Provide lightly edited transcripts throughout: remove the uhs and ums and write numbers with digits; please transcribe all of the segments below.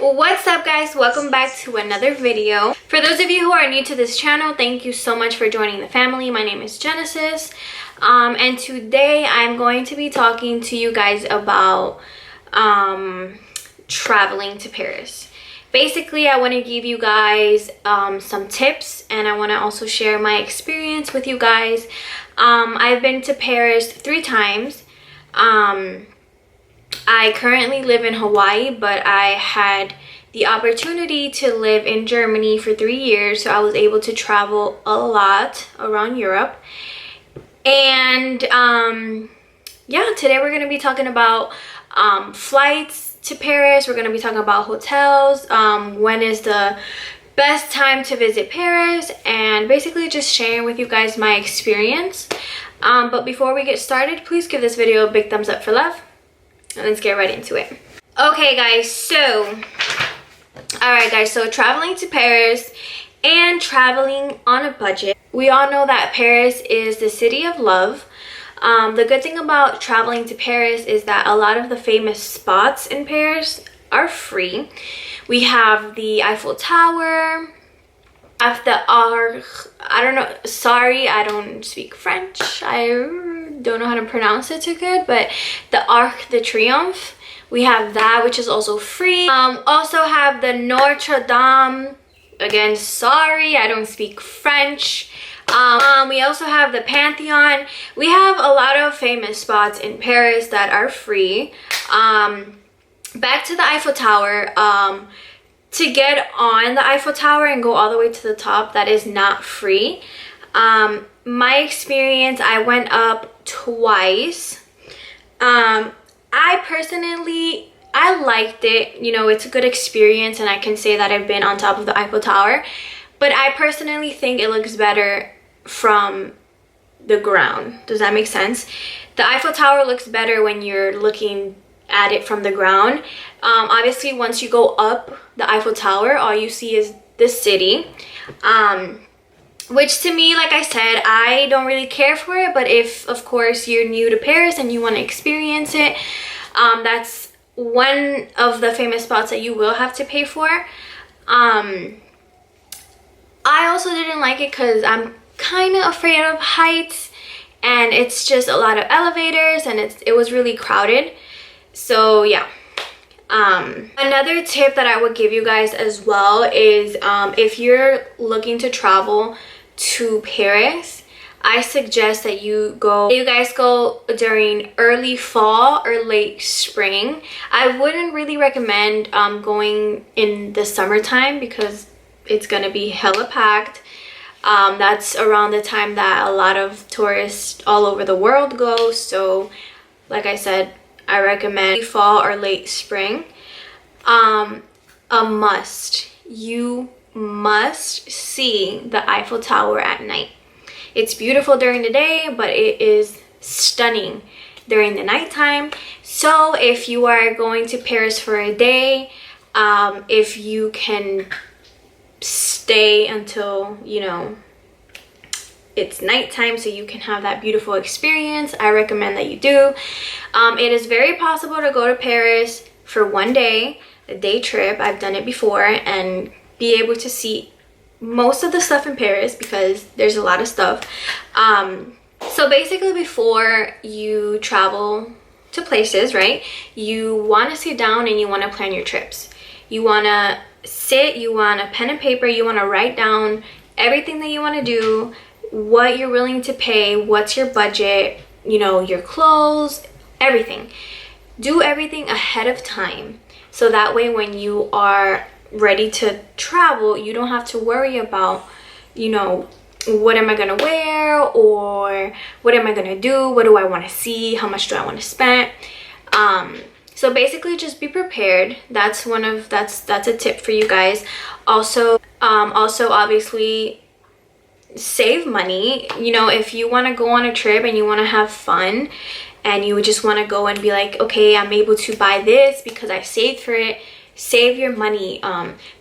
What's up, guys? Welcome back to another video. For those of you who are new to this channel, thank you so much for joining the family. My name is Genesis, and today I'm going to be talking to you guys about traveling to Paris. Basically, I want to give you guys some tips, and I want to also share my experience with you guys. I've been to Paris 3 times. I currently live in Hawaii, but I had the opportunity to live in Germany for 3 years, so I was able to travel a lot around Europe. And yeah, today we're going to be talking about flights to Paris. We're going to be talking about hotels, when is the best time to visit Paris, and basically just sharing with you guys my experience. But before we get started, please give this video a big thumbs up for love. And let's get right into it. Okay, guys, so traveling to Paris and traveling on a budget. We all know that Paris is the city of love. The good thing about traveling to Paris is that a lot of the famous spots in Paris are free. We have the Eiffel Tower, have the Arc, I don't know, sorry, I don't speak French. I don't know how to pronounce it too good, but the Arc de Triomphe, we have that, which is also free. Also have the Notre Dame. Again, sorry, I don't speak French. We also have the Pantheon. We have a lot of famous spots in Paris that are free. Back to the Eiffel Tower. To get on the Eiffel Tower and go all the way to the top, that is not free. My experience, I went up twice. I personally, I liked it. You know, it's a good experience, and I can say that I've been on top of the Eiffel Tower. But I personally think it looks better from the ground. Does that make sense? The Eiffel Tower looks better when you're looking at it from the ground. Obviously, once you go up the Eiffel Tower, all you see is the city. Which to me, like I said, I don't really care for it, but if of course you're new to Paris and you want to experience it, that's one of the famous spots that you will have to pay for. I also didn't like it because I'm kind of afraid of heights, and it's just a lot of elevators, and it was really crowded. So yeah. Another tip that I would give you guys as well is if you're looking to travel to Paris, I suggest that you guys go during early fall or late spring. I wouldn't really recommend going in the summertime because it's gonna be hella packed. That's around the time that a lot of tourists all over the world go. So like I said, I recommend fall or late spring. You must see the Eiffel Tower at night. It's beautiful during the day, but it is stunning during the nighttime. So if you are going to Paris for a day, if you can stay until, you know, it's nighttime so you can have that beautiful experience, I recommend that you do. It is very possible to go to Paris for one day, a day trip. I've done it before, and be able to see most of the stuff in Paris because there's a lot of stuff. So basically, before you travel to places, right, you want to sit down and you want to plan your trips. You want to sit, you want a pen and paper, you want to write down everything that you want to do, what you're willing to pay, what's your budget, you know, your clothes, everything. Do everything ahead of time, so that way when you are ready to travel, you don't have to worry about, you know, what am I gonna wear, or what am I gonna do, what do I want to see, how much do I want to spend. So basically, just be prepared. That's a tip for you guys. Also obviously, save money. You know, if you want to go on a trip and you want to have fun and you just want to go and be like, okay, I'm able to buy this because I saved for it, save your money.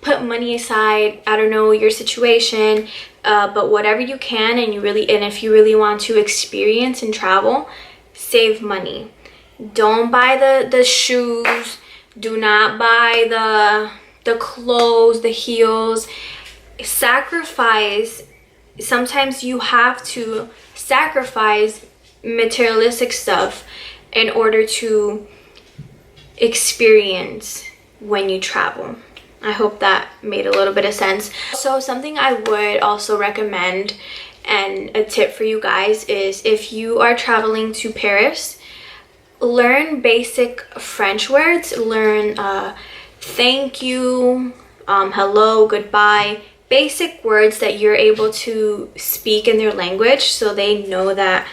Put money aside. I don't know your situation, but whatever you can, and if you really want to experience and travel, save money. Don't buy the shoes. Do not buy the clothes, the heels. Sacrifice. Sometimes you have to sacrifice materialistic stuff in order to experience when you travel. I hope that made a little bit of sense. So something I would also recommend, and a tip for you guys, is if you are traveling to Paris, learn basic French words. Learn thank you, hello, goodbye, basic words that you're able to speak in their language, so they know that,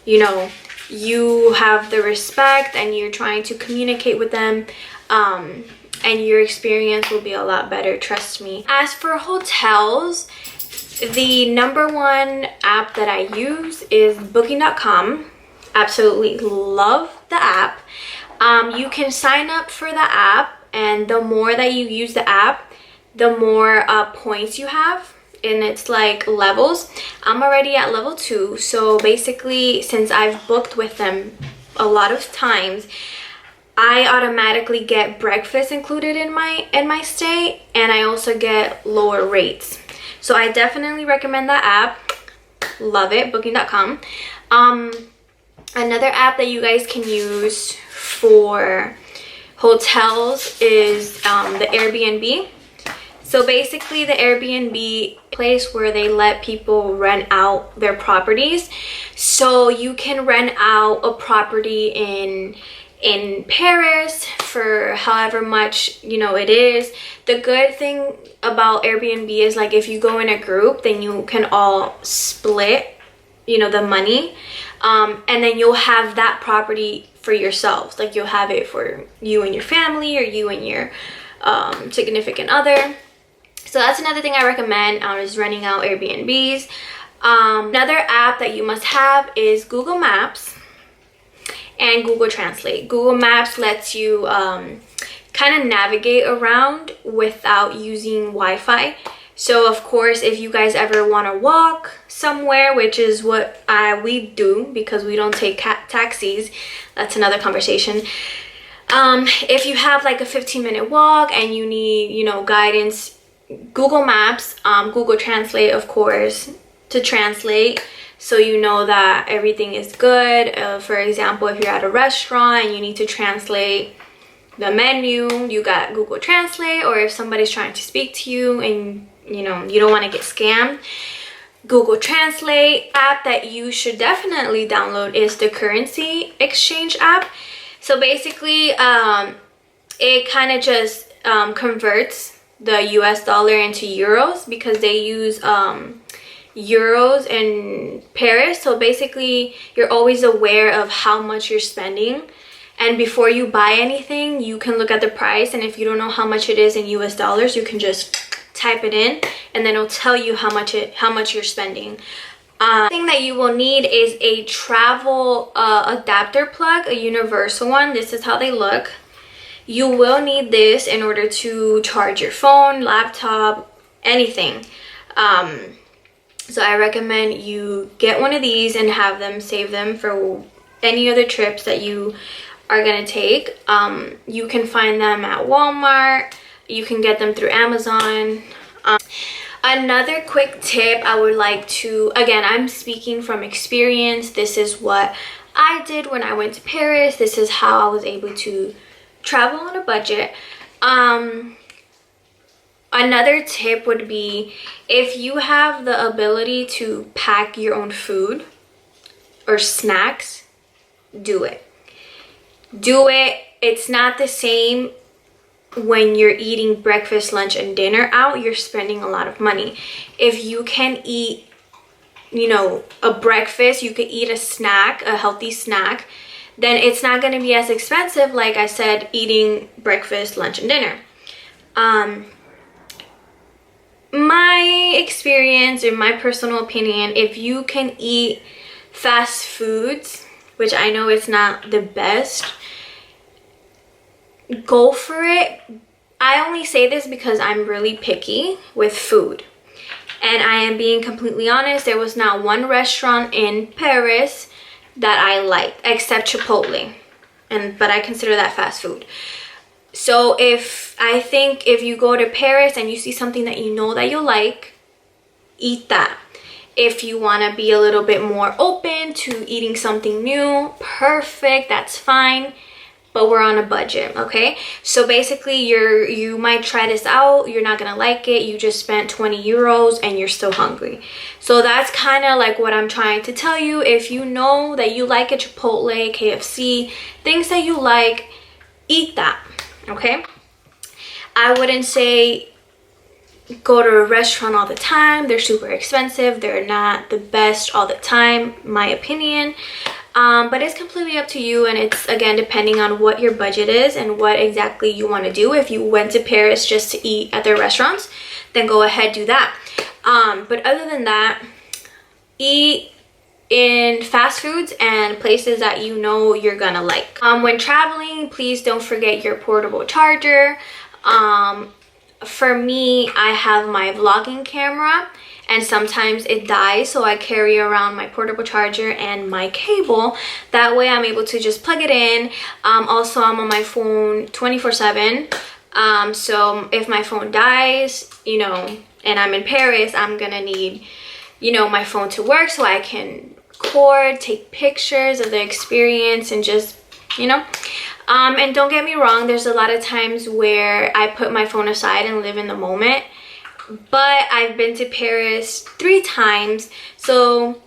you know, you have the respect and you're trying to communicate with them, and your experience will be a lot better, trust me. As for hotels, the #1 app that I use is booking.com. Absolutely love the app. You can sign up for the app, and the more that you use the app, the more points you have, and it's like levels. I'm already at level 2, so basically, since I've booked with them a lot of times, I automatically get breakfast included in my stay, and I also get lower rates. So I definitely recommend that app. Love it, booking.com. Another app that you guys can use for hotels is the Airbnb. So basically, the Airbnb place where they let people rent out their properties. So you can rent out a property in Paris for however much, you know, it is. The good thing about Airbnb is, like, if you go in a group, then you can all split, you know, the money, and then you'll have that property for yourselves. Like, you'll have it for you and your family, or you and your significant other. So that's another thing I recommend, is renting out Airbnbs. Another app that you must have is Google Maps and Google Translate. Google Maps lets you kind of navigate around without using Wi-Fi. So of course, if you guys ever want to walk somewhere, which is what we do because we don't take taxis, that's another conversation. If you have like a 15-minute walk and you need, you know, guidance, Google Maps, Google Translate, of course, to translate, so you know that everything is good. For example, if you're at a restaurant and you need to translate the menu, you got Google Translate. Or if somebody's trying to speak to you and, you know, you don't want to get scammed, Google Translate. App that you should definitely download is the currency exchange app. So basically, it kind of just converts the US dollar into euros, because they use euros in Paris. So basically, you're always aware of how much you're spending, and before you buy anything, you can look at the price, and if you don't know how much it is in US dollars, you can just type it in, and then it'll tell you how much you're spending. Thing that you will need is a travel adapter plug, a universal one. This is how they look. You will need this in order to charge your phone, laptop, anything. So I recommend you get one of these and have them, save them for any other trips that you are gonna take. You can find them at Walmart. You can get them through Amazon. Another quick tip I would like to, again, I'm speaking from experience. This is what I did when I went to Paris. This is how I was able to travel on a budget. Another tip would be, if you have the ability to pack your own food or snacks, do it. Do it. It's not the same when you're eating breakfast, lunch, and dinner out. You're spending a lot of money. If you can eat, you know, a breakfast, you could eat a snack, a healthy snack, then it's not going to be as expensive, like I said, eating breakfast, lunch, and dinner. My experience, in my personal opinion, if you can eat fast foods, which I know it's not the best, go for it. I only say this because I'm really picky with food, and I am being completely honest. There was not one restaurant in Paris that I liked except Chipotle, but I consider that fast food. So if I think if you go to Paris and you see something that you know that you like, eat that. If you want to be a little bit more open to eating something new, perfect, that's fine. But we're on a budget, okay? So basically you might try this out, you're not gonna like it, you just spent 20 euros and you're still hungry. So that's kind of like what I'm trying to tell you. If you know that you like a Chipotle, KFC, things that you like, eat that, okay? I wouldn't say go to a restaurant all the time. They're super expensive, they're not the best all the time, my opinion. But it's completely up to you, and it's again depending on what your budget is and what exactly you want to do. If you went to Paris just to eat at their restaurants, then go ahead, do that. But other than that, eat in fast foods and places that you know you're gonna like. When traveling, please don't forget your portable charger. For me, I have my vlogging camera and sometimes it dies, so I carry around my portable charger and my cable. That way I'm able to just plug it in. Also, I'm on my phone 24/7. So if my phone dies, you know, and I'm in Paris, I'm gonna need, you know, my phone to work so I can record, take pictures of the experience, and just, you know. And don't get me wrong, there's a lot of times where I put my phone aside and live in the moment. But I've been to Paris 3 times, so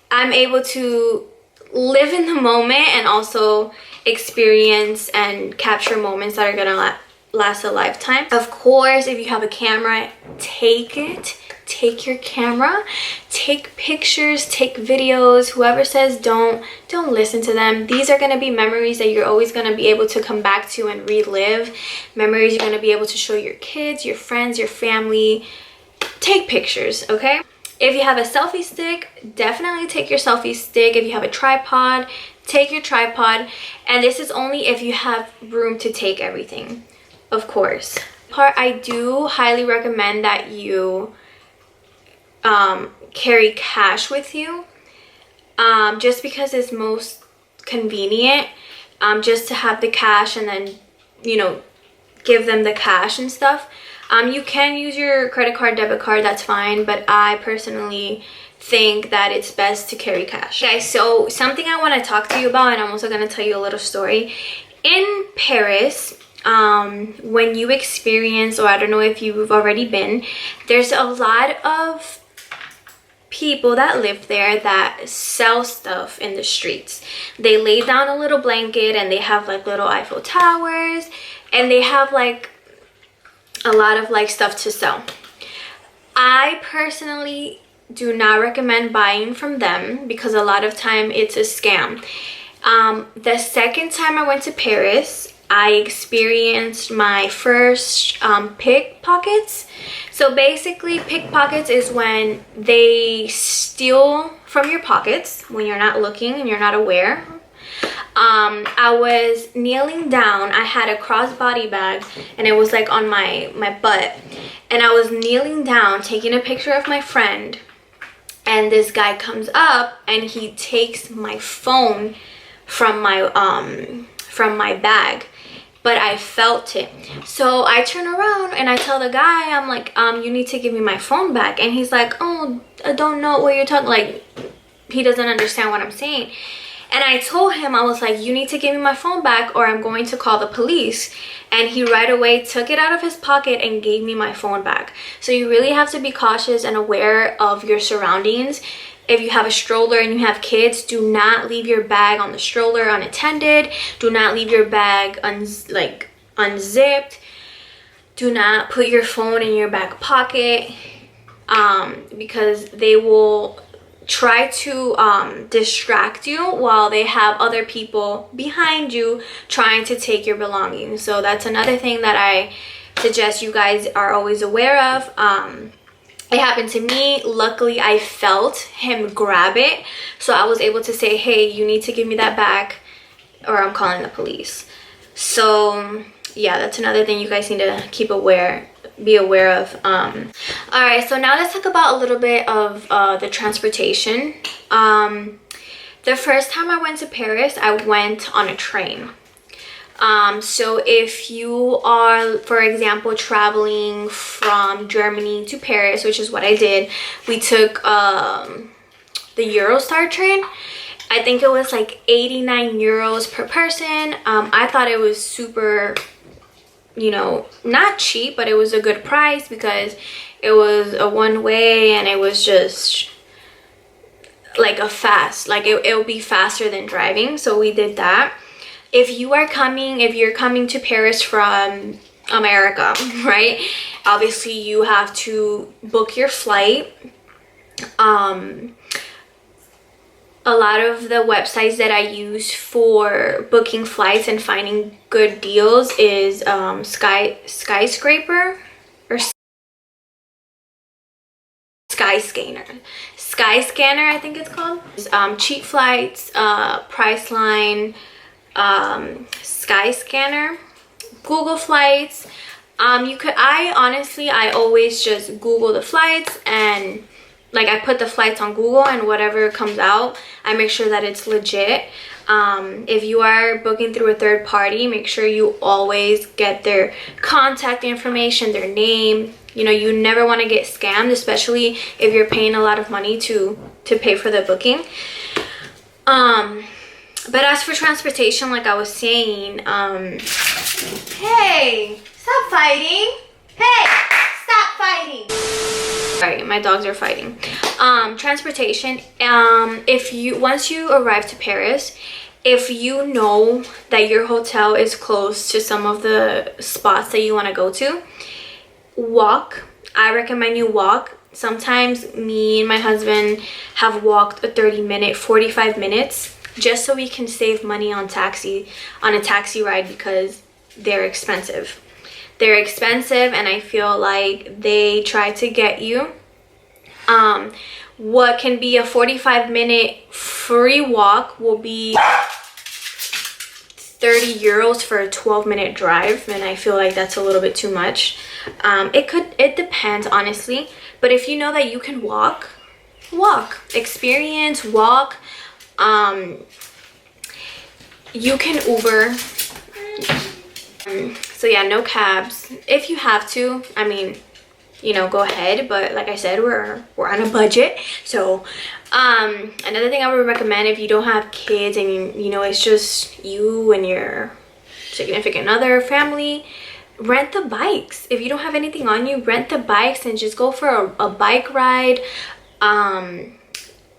I'm able to live in the moment and also experience and capture moments that are gonna last a lifetime. Of course, if you have a camera, take it. Take your camera, take pictures, take videos. Whoever says don't listen to them. These are going to be memories that you're always going to be able to come back to and relive. Memories you're going to be able to show your kids, your friends, your family. Take pictures, okay? If you have a selfie stick, definitely take your selfie stick. If you have a tripod, take your tripod. And this is only if you have room to take everything, of course. I do highly recommend that you carry cash with you, just because it's most convenient, just to have the cash and then, you know, give them the cash and stuff. You can use your credit card, debit card, that's fine, but I personally think that it's best to carry cash. Okay, so something I want to talk to you about, and I'm also going to tell you a little story. In Paris, when you experience, or I don't know if you've already been, there's a lot of people that live there that sell stuff in the streets. They lay down a little blanket and they have like little Eiffel Towers, and they have like a lot of like stuff to sell. I personally do not recommend buying from them because a lot of time it's a scam. The second time I went to Paris, I experienced my first pickpockets. So basically, pickpockets is when they steal from your pockets when you're not looking and you're not aware. I was kneeling down. I had a crossbody bag and it was like on my butt. And I was kneeling down taking a picture of my friend. And this guy comes up and he takes my phone from my bag. But I felt it. So I turn around and I tell the guy, I'm like, you need to give me my phone back. And he's like, oh, I don't know what you're talking, like, he doesn't understand what I'm saying. And I told him, I was like, you need to give me my phone back or I'm going to call the police. And he right away took it out of his pocket and gave me my phone back. So you really have to be cautious and aware of your surroundings. If you have a stroller and you have kids, do not leave your bag on the stroller unattended. Do not leave your bag unzipped. Do not put your phone in your back pocket, because they will try to distract you while they have other people behind you trying to take your belongings. So that's another thing that I suggest you guys are always aware of. It happened to me. Luckily, I felt him grab it. So I was able to say, hey, you need to give me that back or I'm calling the police. So yeah, that's another thing you guys need to be aware of. All right, so now let's talk about a little bit of the transportation. The first time I went to Paris, I went on a train. So if you are, for example, traveling from Germany to Paris, which is what I did, we took the Eurostar train. I think it was like 89 euros per person. I thought it was super, you know, not cheap, but it was a good price because it was a one way and it was just like a fast, like it'll be faster than driving. So we did that. If you're coming to Paris from America, right, obviously you have to book your flight. A lot of the websites that I use for booking flights and finding good deals is Skyscraper or Skyscanner, I think it's called. Cheap Flights, Priceline, Skyscanner, Google Flights. I always just Google the flights, and like I put the flights on Google, and whatever comes out, I make sure that it's legit. If you are booking through a third party, make sure you always get their contact information, their name. You know, you never want to get scammed, especially if you're paying a lot of money to pay for the booking. But as for transportation, like I was saying, hey, stop fighting. Hey, stop fighting. Sorry, my dogs are fighting. Transportation, once you arrive to Paris, if you know that your hotel is close to some of the spots that you want to go to, walk. I recommend you walk. Sometimes me and my husband have walked a 30-minute, 45 minutes just so we can save money on a taxi ride, because they're expensive. They're expensive, and I feel like they try to get you. What can be a 45-minute free walk will be 30 euros for a 12-minute drive, and I feel like that's a little bit too much. It depends, honestly, but if you know that you can walk, experience, walk. You can Uber. So yeah, no cabs. If you have to, I mean, you know, go ahead, but like I said, we're on a budget. So another thing I would recommend, if you don't have kids and you know it's just you and your significant other, family, rent the bikes. If you don't have anything on you, rent the bikes and just go for a bike ride.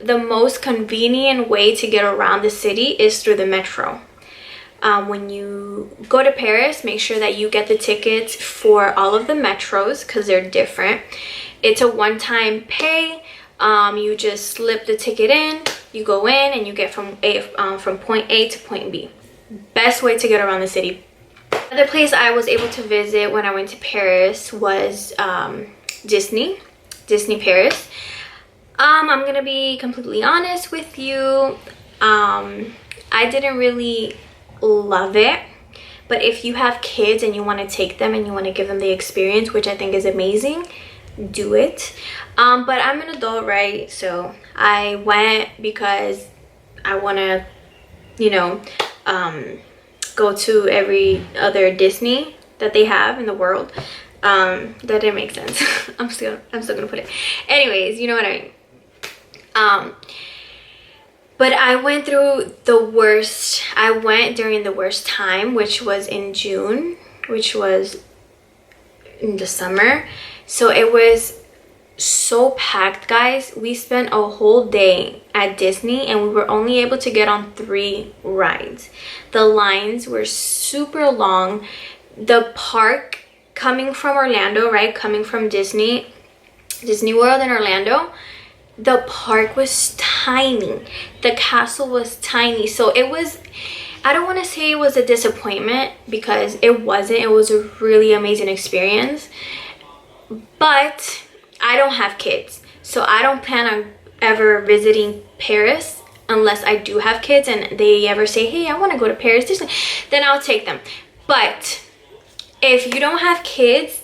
The most convenient way to get around the city is through the metro. When you go to Paris, make sure that you get the tickets for all of the metros, because they're different. It's a one-time pay. You just slip the ticket in, you go in, and you get from point A to point B. Best way to get around the city. Another place I was able to visit when I went to Paris was Disney Paris. I'm gonna be completely honest with you. I didn't really love it, but if you have kids and you want to take them and you want to give them the experience, which I think is amazing, do it. But I'm an adult, right? So I went because I want to, you know, go to every other Disney that they have in the world. That didn't make sense. I'm still gonna put it. Anyways, you know what I mean. But I went through the worst. I went during the worst time, which was in June, which was in the summer. So it was so packed, guys. We spent a whole day at Disney and we were only able to get on 3 rides. The lines were super long. The park, coming from Orlando, right, coming from Disney World in Orlando, the park was tiny. The castle was tiny. So it was, I don't want to say it was a disappointment, because it wasn't. It was a really amazing experience. But I don't have kids, so I don't plan on ever visiting Paris unless I do have kids and they ever say, hey, I want to go to Paris, Disney, then I'll take them. But if you don't have kids,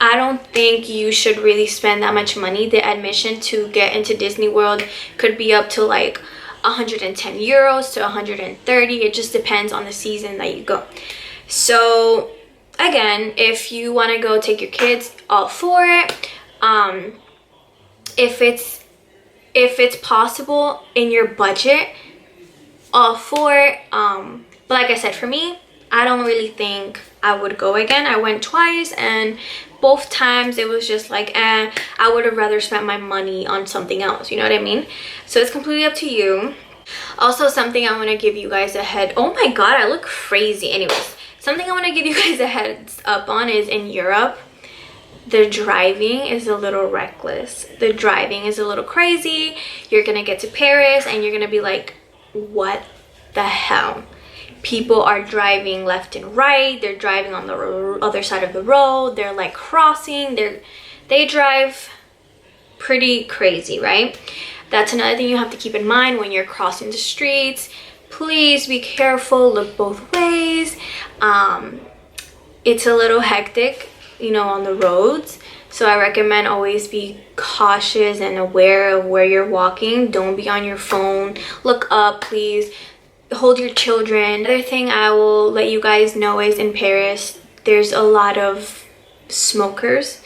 I don't think you should really spend that much money. The admission to get into Disney World could be up to like 110 euros to 130. It just depends on the season that you go. So again, if you want to go take your kids, all for it. If it's possible in your budget, all for it. But like I said, for me, I don't really think I would go again. I went twice, and both times it was just like, I would have rather spent my money on something else, you know what I mean? So it's completely up to you. Also, something I want to give you guys oh my god, I look crazy. Anyways, something I want to give you guys a heads up on is in Europe, the driving is a little reckless. The driving is a little crazy. You're gonna get to Paris and you're gonna be like, what the hell? People are driving left and right. They're driving on the other side of the road. They're like crossing. They drive pretty crazy, right? That's another thing you have to keep in mind when you're crossing the streets. Please be careful. Look both ways. It's a little hectic, you know, on the roads. So I recommend always be cautious and aware of where you're walking. Don't be on your phone. Look up, please. Hold your children. Another thing I will let you guys know is in Paris, there's a lot of smokers.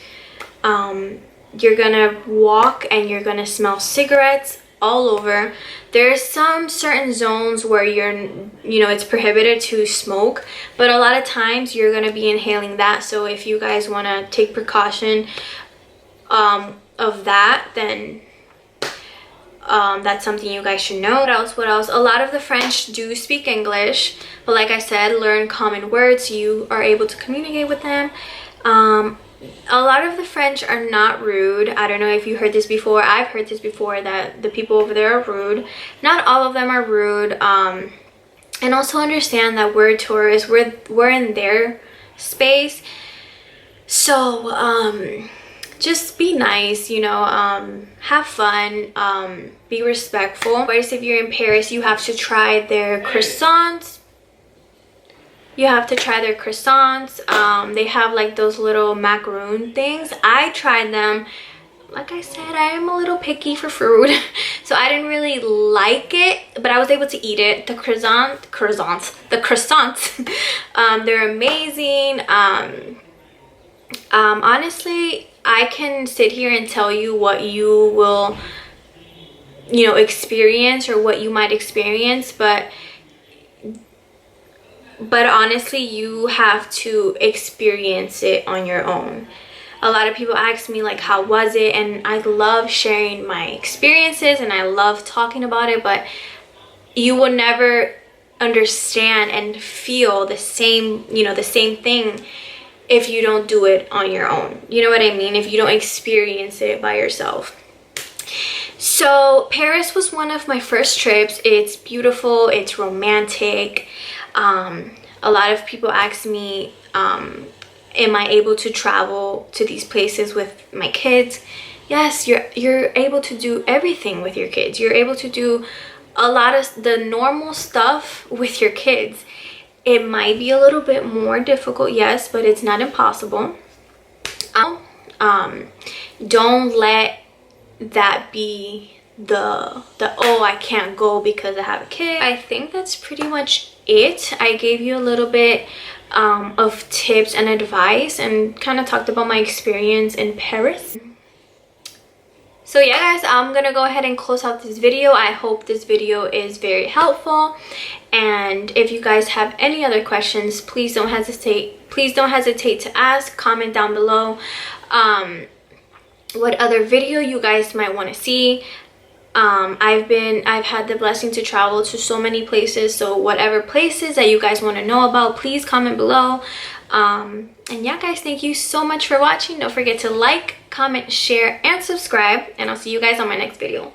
You're gonna walk and you're gonna smell cigarettes all over. There's some certain zones where it's prohibited to smoke, but a lot of times you're gonna be inhaling that. So if you guys want to take precaution of that, then that's something you guys should know. What else? A lot of the French do speak English, but like I said, learn common words so you are able to communicate with them. A lot of the French are not rude. I don't know if you heard this before. I've heard this before, that the people over there are rude. Not all of them are rude. And also understand that we're tourists. We're in their space. So just be nice, you know, have fun, be respectful. But if you're in Paris, you have to try their croissants. They have like those little macaroon things. I tried them. Like I said, I am a little picky for food, so I didn't really like it, but I was able to eat it. The croissants, they're amazing. Honestly, I can sit here and tell you what you will, you know, experience or what you might experience, but honestly, you have to experience it on your own. A lot of people ask me like, how was it? And I love sharing my experiences and I love talking about it, but you will never understand and feel the same, you know, the same thing if you don't do it on your own. You know what I mean? If you don't experience it by yourself. So Paris was one of my first trips. It's beautiful, it's romantic. A lot of people ask me, am I able to travel to these places with my kids? Yes, you're able to do everything with your kids. You're able to do a lot of the normal stuff with your kids. It might be a little bit more difficult, yes, but it's not impossible. Don't let that be the oh, I can't go because I have a kid. I think that's pretty much it. I gave you a little bit of tips and advice and kind of talked about my experience in Paris. So yeah guys, I'm gonna go ahead and close out this video. I hope this video is very helpful, and if you guys have any other questions, please don't hesitate to ask. Comment down below what other video you guys might want to see. I've had the blessing to travel to so many places, so whatever places that you guys want to know about, please comment below. And yeah guys, thank you so much for watching. Don't forget to like, comment, share, and subscribe, and I'll see you guys on my next video.